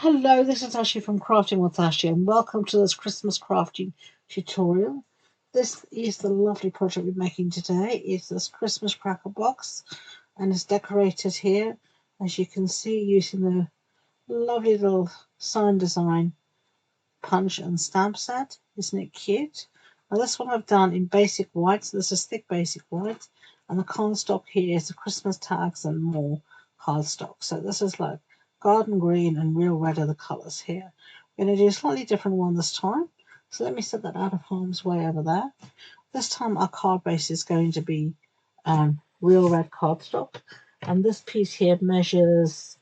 Hello, this is Ashee from Crafting with Ashee, and welcome to this Christmas crafting tutorial. This is the lovely project we're making today. It's this Christmas cracker box, and it's decorated here, as you can see, using the lovely little sign design punch and stamp set. Isn't it cute? Now this one I've done in basic white, so this is thick basic white, and the cardstock here is the Christmas tags and more cardstock. So this is like garden green and real red are the colours here. We're going to do a slightly different one this time. So let me set that out of harm's way over there. This time our card base is going to be real red cardstock. And this piece here measures,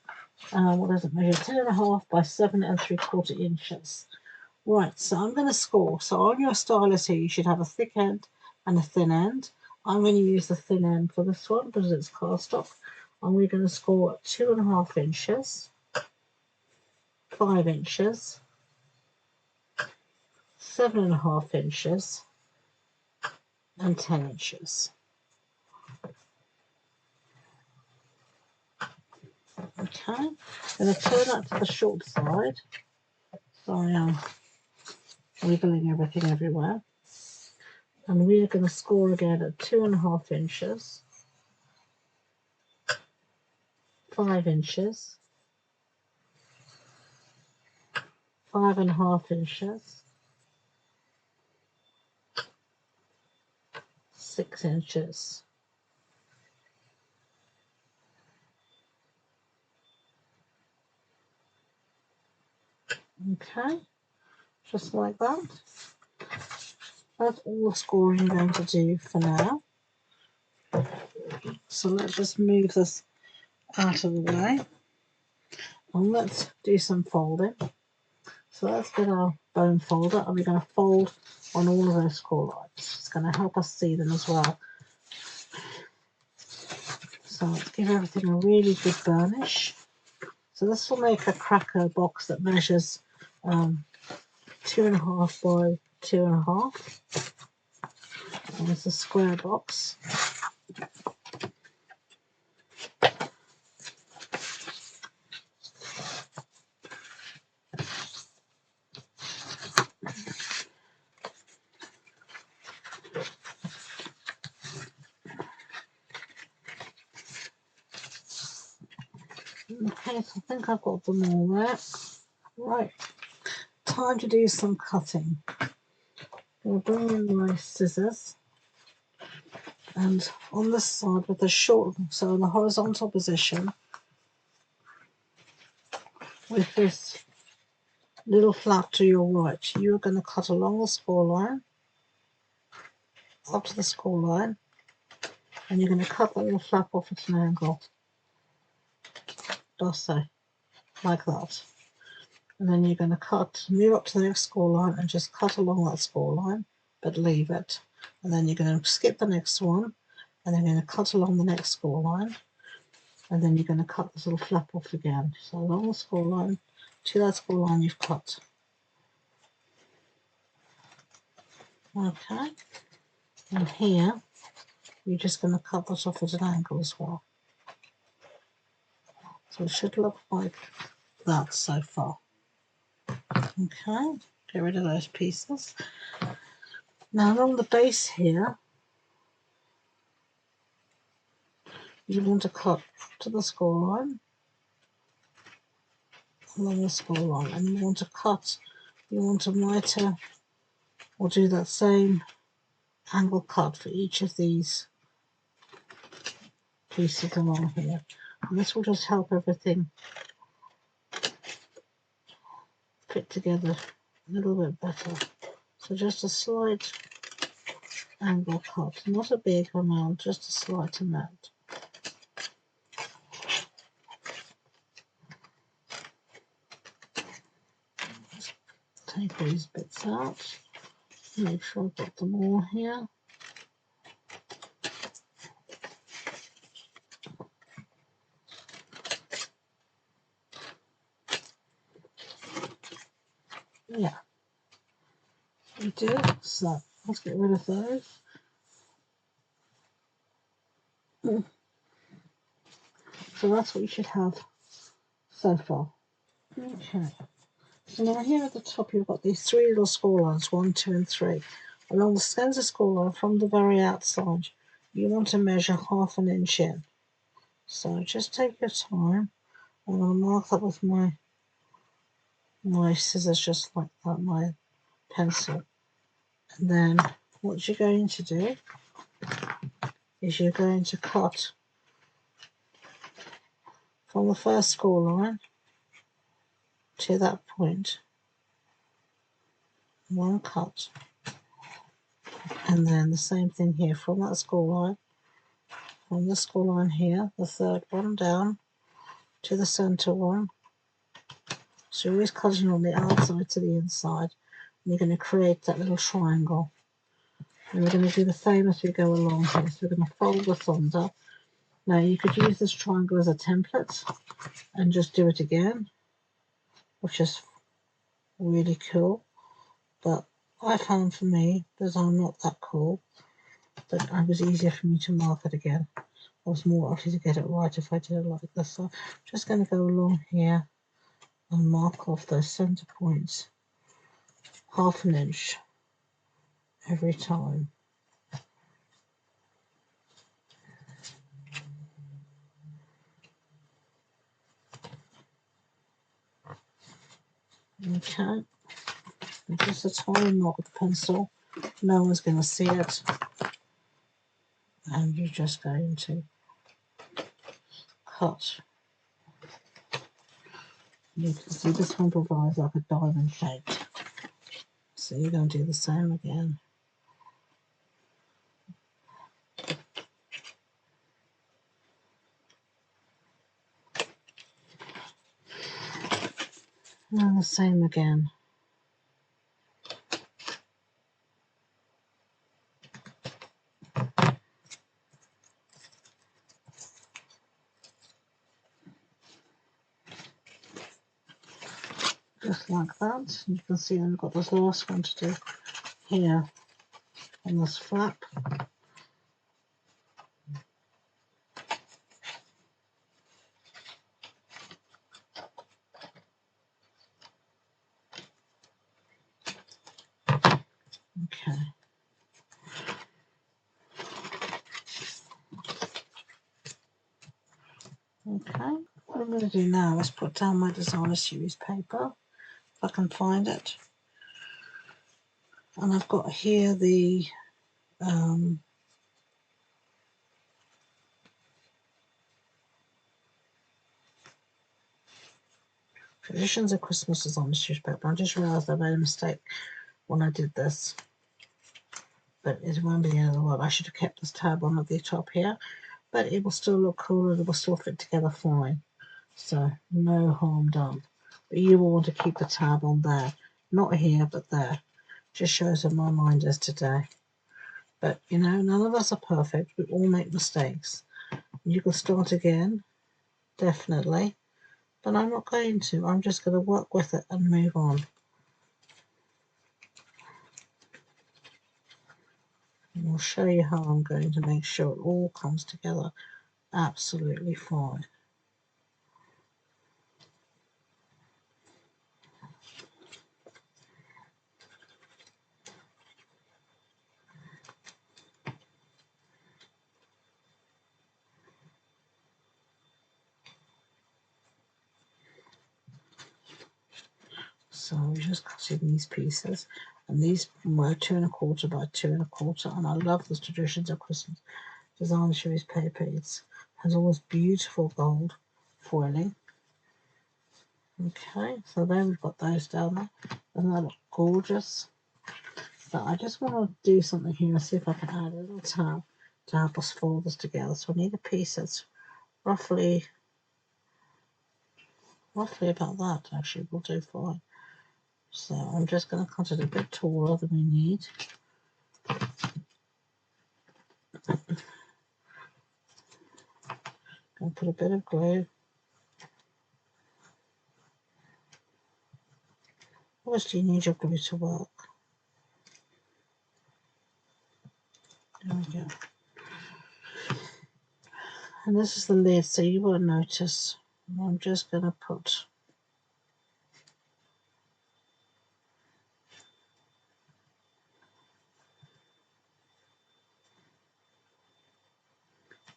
what does it measure? 10.5 by 7 3/4 inches. Right, so I'm going to score. So on your stylus here, you should have a thick end and a thin end. I'm going to use the thin end for this one because it's cardstock. And we're going to score at 2.5 inches, 5 inches, 7.5 inches, and 10 inches. Okay, I'm going to turn that to the short side. Sorry, I'm wiggling everything everywhere. And we're going to score again at 2.5 inches, 5 inches, 5.5 inches, 6 inches. Okay, just like that. That's all the scoring I'm going to do for now. So let's just move this out of the way. And let's do some folding. So let's get our bone folder, and we're going to fold on all of those score lines. It's going to help us see them as well. So let's give everything a really good burnish. So this will make a cracker box that measures 2.5 by 2.5. And it's a square box. Okay, so I think I've got them all there. Right, time to do some cutting. I'll bring in my scissors, and on this side with the short, so in the horizontal position, with this little flap to your right, you're going to cut along the score line, up to the score line, and you're going to cut that little flap off at an angle, just so, like that. And then you're going to cut, move up to the next score line and just cut along that score line, but leave it. And then you're going to skip the next one, and then you're going to cut along the next score line, and then you're going to cut this little flap off again. So along the score line, to that score line you've cut. Okay, and here you're just going to cut that off at an angle as well. So it should look like that so far. Okay, get rid of those pieces. Now along the base here, you want to cut to the score line, along the score line, and you want to mitre or do that same angle cut for each of these pieces along here. And this will just help everything fit together a little bit better. So just a slight angle cut, not a big amount, just a slight amount. Take these bits out, make sure I've got them all here. Yeah, we do. So let's get rid of those. So that's what you should have so far. Okay. So now here at the top you've got these three little score lines, 1, 2 and 3. Along the centre score line from the very outside you want to measure 1/2 inch in. So just take your time. I'm going to mark that with my scissors just like that, my pencil. And then what you're going to do is you're going to cut from the first score line to that point, one cut, and then the same thing here from that score line, from the score line here, the third one down to the center one. So you're always cutting on the outside to the inside, and you're going to create that little triangle. And we're going to do the same as we go along here. So we're going to fold this under. Now you could use this triangle as a template and just do it again, which is really cool. But I found for me that I'm not that cool, that it was easier for me to mark it again. I was more likely to get it right if I did it like this. So I'm just going to go along here and mark off those center points 1/2 inch every time. Okay, and just a tiny mark with the pencil. No one's going to see it. And you're just going to cut. You can see this one provides like a diamond shape. So you're going to do the same again. And the same again. Just like that. You can see I've got this last one to do here on this flap. Okay. Okay. What I'm going to do now is put down my designer series paper, if I can find it. And I've got here the Traditions of Christmas designer series paper. I just realised I made a mistake when I did this. But it won't be the end of the world. I should have kept this tab on at the top here. But it will still look cool and it will still fit together fine. So no harm done. But you will want to keep the tab on there. Not here, but there. Just shows where my mind is today. But, you know, none of us are perfect. We all make mistakes. You can start again, definitely. But I'm not going to. I'm just going to work with it and move on. And I'll show you how I'm going to make sure it all comes together absolutely fine. So we're just cutting these pieces, and these were 2 1/4 by 2 1/4, and I love this Traditions of Christmas design series paper. It has all this beautiful gold foiling. Okay, so there we've got those down there, and they look gorgeous. So I just want to do something here and see if I can add a little tab to help us fold this together. So I need a piece that's roughly about that. Actually, will do fine. So I'm just going to cut it a bit taller than we need. Going to put a bit of glue. Obviously, you need your glue to work. There we go. And this is the lid, so you won't notice. I'm just going to put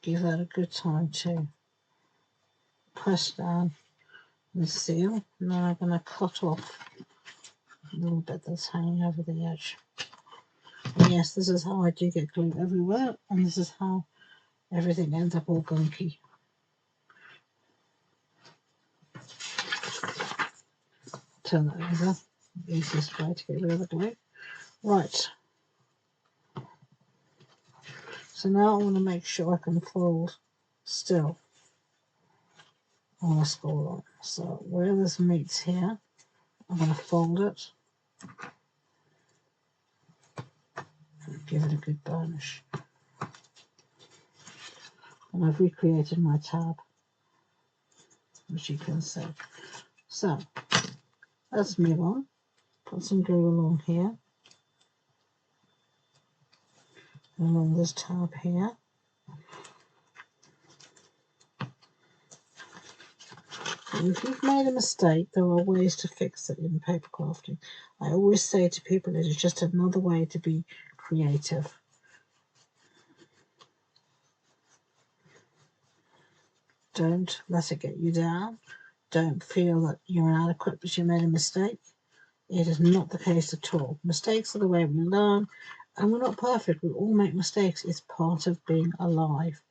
give that a good time to press down and seal. And then I'm going to cut off a little bit that's hanging over the edge. And yes, this is how I do get glue everywhere, and this is how everything ends up all gunky. Turn that over. The easiest way to get rid of the glue. Right. So now I want to make sure I can fold still on a score line. So where this meets here, I'm going to fold it and give it a good burnish. And I've recreated my tab, as you can see. So let's move on. Put some glue along here, along this tab here. And if you've made a mistake, there are ways to fix it in paper crafting. I always say to people, it is just another way to be creative. Don't let it get you down. Don't feel that you're inadequate because you made a mistake. It is not the case at all. Mistakes are the way we learn, and we're not perfect. We all make mistakes. It's part of being alive.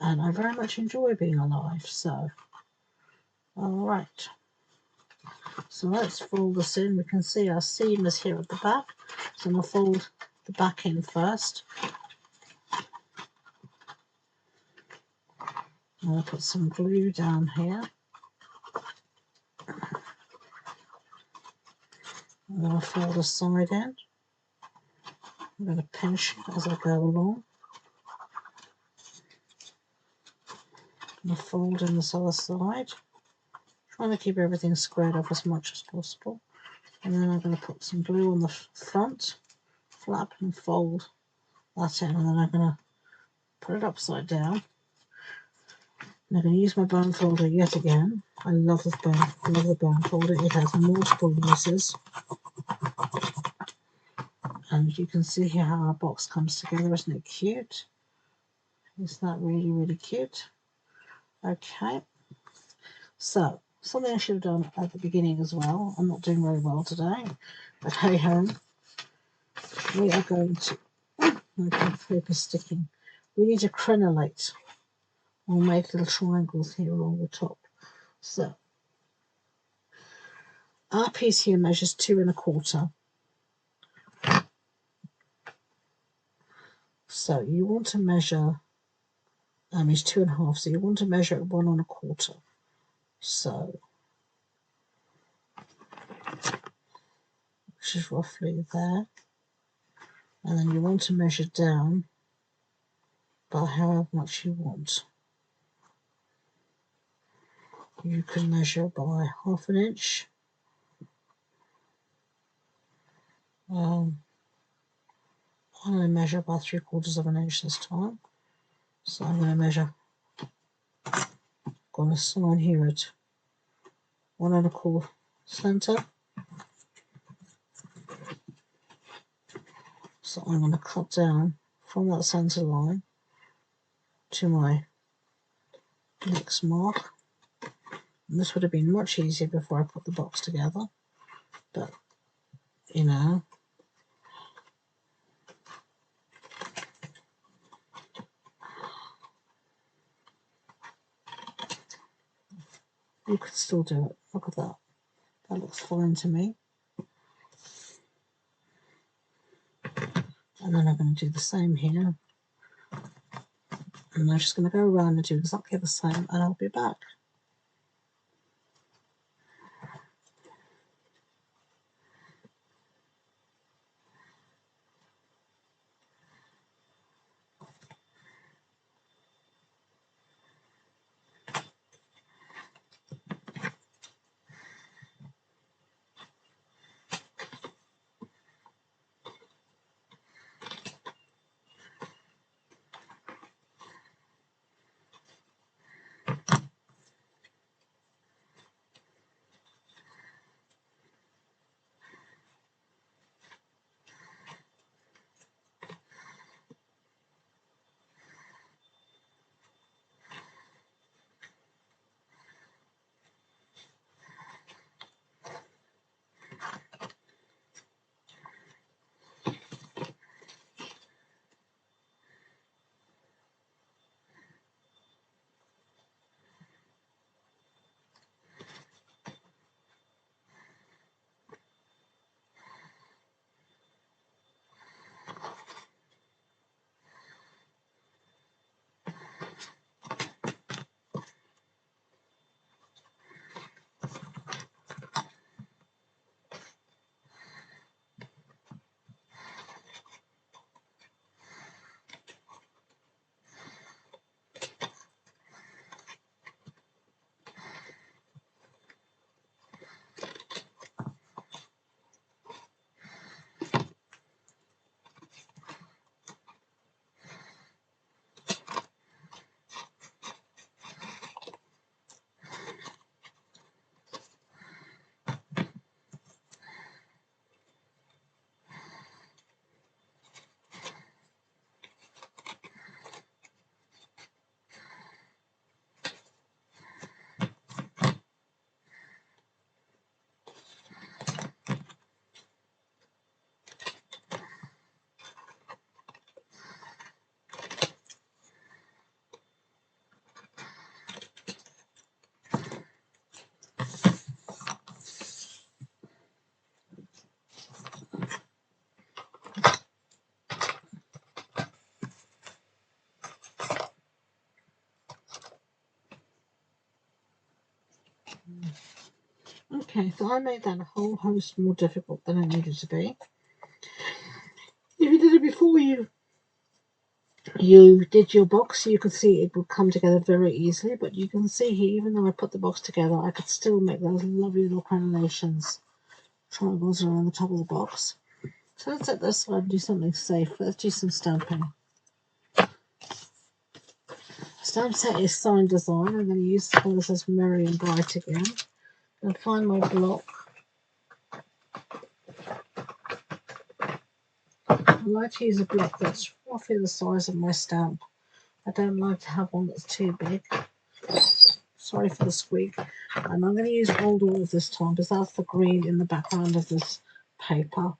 And I very much enjoy being alive. So, all right. So let's fold this in. We can see our seam is here at the back. So I'm going to fold the back in first. I'm going to put some glue down here. I'm going to fold the side in. I'm going to pinch as I go along. I'm going to fold in this other side. Trying to keep everything squared off as much as possible. And then I'm going to put some glue on the front flap and fold that in. And then I'm going to put it upside down. And I'm going to use my bone folder yet again. I love this bone. I love the bone folder. It has multiple uses. And you can see here how our box comes together. Isn't it cute? Isn't that really, really cute? Okay. So, something I should have done at the beginning as well. I'm not doing very well today. But hey ho. We are going to... Okay, paper sticking. We need to crenellate. We'll make little triangles here along the top. So, our piece here measures 2 1/4. So you want to measure, it's 2 1/2, so you want to measure at 1 1/4. So, which is roughly there. And then you want to measure down by however much you want. You can measure by 1/2 inch. I'm going to measure by 3/4 inch this time. So I'm going to measure, going to sign here at 1 1/4 center. So I'm going to cut down from that center line to my next mark. And this would have been much easier before I put the box together, but you know, you could still do it. Look at that. That looks fine to me. And then I'm going to do the same here. And I'm just going to go around and do exactly the same, and I'll be back. Okay, so I made that a whole host more difficult than it needed to be. If you did it before you did your box, you could see it would come together very easily, but you can see here, even though I put the box together, I could still make those lovely little crenellations, triangles around the top of the box. So let's set this aside and do something safe. Let's do some stamping. Stamp set is Sign Design. I'm going to use the colour that says Merry and Bright again. And find my block. I like to use a block that's roughly the size of my stamp. I don't like to have one that's too big. Sorry for the squeak. And I'm going to use Old Olive this time because that's the green in the background of this paper.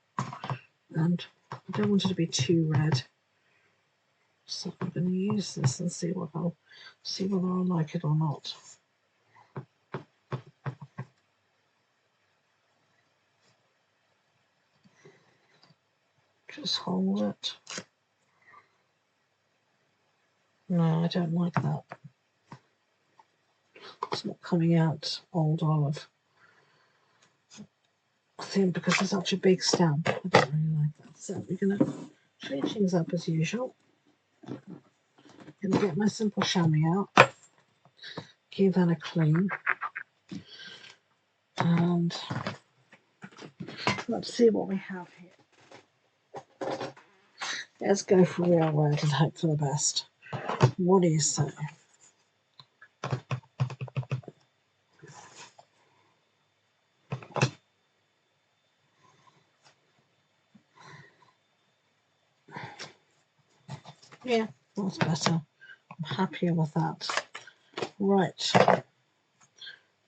And I don't want it to be too red. So I'm going to use this and see whether I like it or not. Just hold it. No, I don't like that. It's not coming out Old Olive. I think because it's such a big stamp, I don't really like that. So we're going to change things up as usual. I'm going to get my simple chamois out. Give that a clean. And let's see what we have here. Let's go for real red and hope for the best. What do you say? Yeah, that's better. I'm happier with that. Right.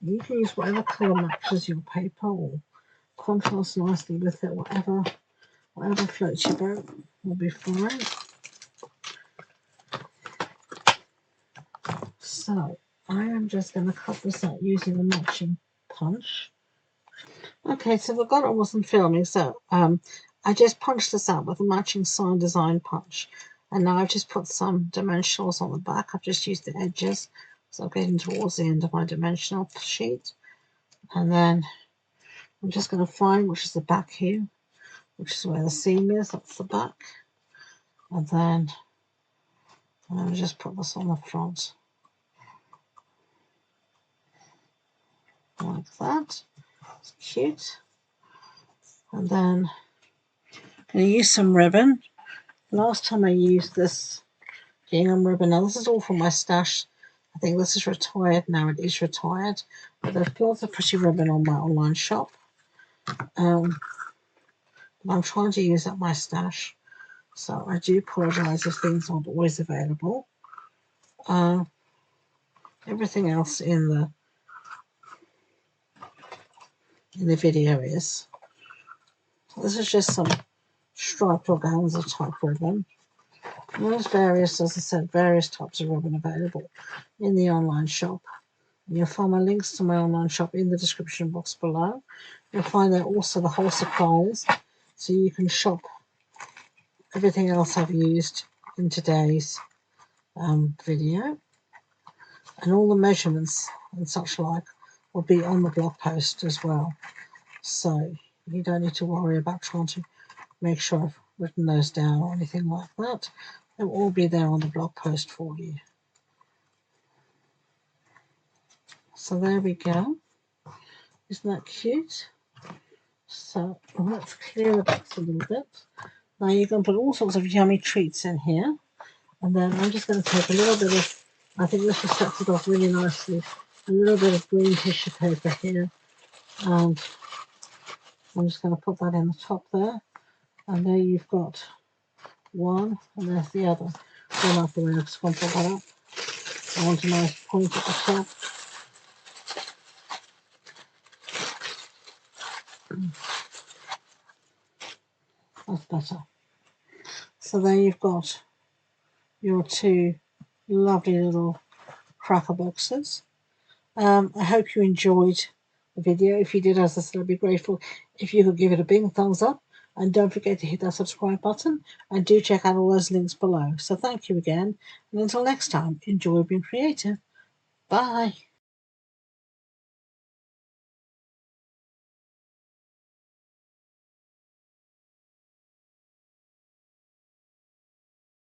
You can use whatever colour matches your paper or contrast nicely with it, whatever floats your boat will be fine. So I am just going to cut this out using the matching punch. Okay, so forgot I wasn't filming, so I just punched this out with a matching Sign Design punch. And now I've just put some dimensionals on the back. I've just used the edges, so I'm getting towards the end of my dimensional sheet. And then I'm just going to find which is the back here, which is where the seam is, that's the back. And then I'm going to just put this on the front. Like that. It's cute. And then I'm going to use some ribbon. Last time I used this gingham ribbon, now this is all from my stash. I think this is retired now, it is retired. But there's lots of pretty ribbon on my online shop. But I'm trying to use up my stash. So I do apologise if things aren't always available. Everything else in the video is. This is just some striped organza type ribbon. And there's various, as I said, various types of ribbon available in the online shop. And you'll find my links to my online shop in the description box below. You'll find there also the whole supplies, so you can shop everything else I've used in today's video. And all the measurements and such like will be on the blog post as well. So you don't need to worry about trying to make sure I've written those down or anything like that. They'll all be there on the blog post for you. So there we go. Isn't that cute? So let's clear the box a little bit. Now you can put all sorts of yummy treats in here. And then I'm just going to take a little bit of, I think this just sets it off really nicely, a little bit of green tissue paper here. And I'm just going to put that in the top there. And there you've got one, and there's the other. Then after I just want to put that up. I want a nice point at the top. That's better. So there you've got your two lovely little cracker boxes. I hope you enjoyed the video. If you did, as I said, I'd be grateful if you could give it a big thumbs up. And don't forget to hit that subscribe button. And do check out all those links below. So thank you again. And until next time, enjoy being creative. Bye.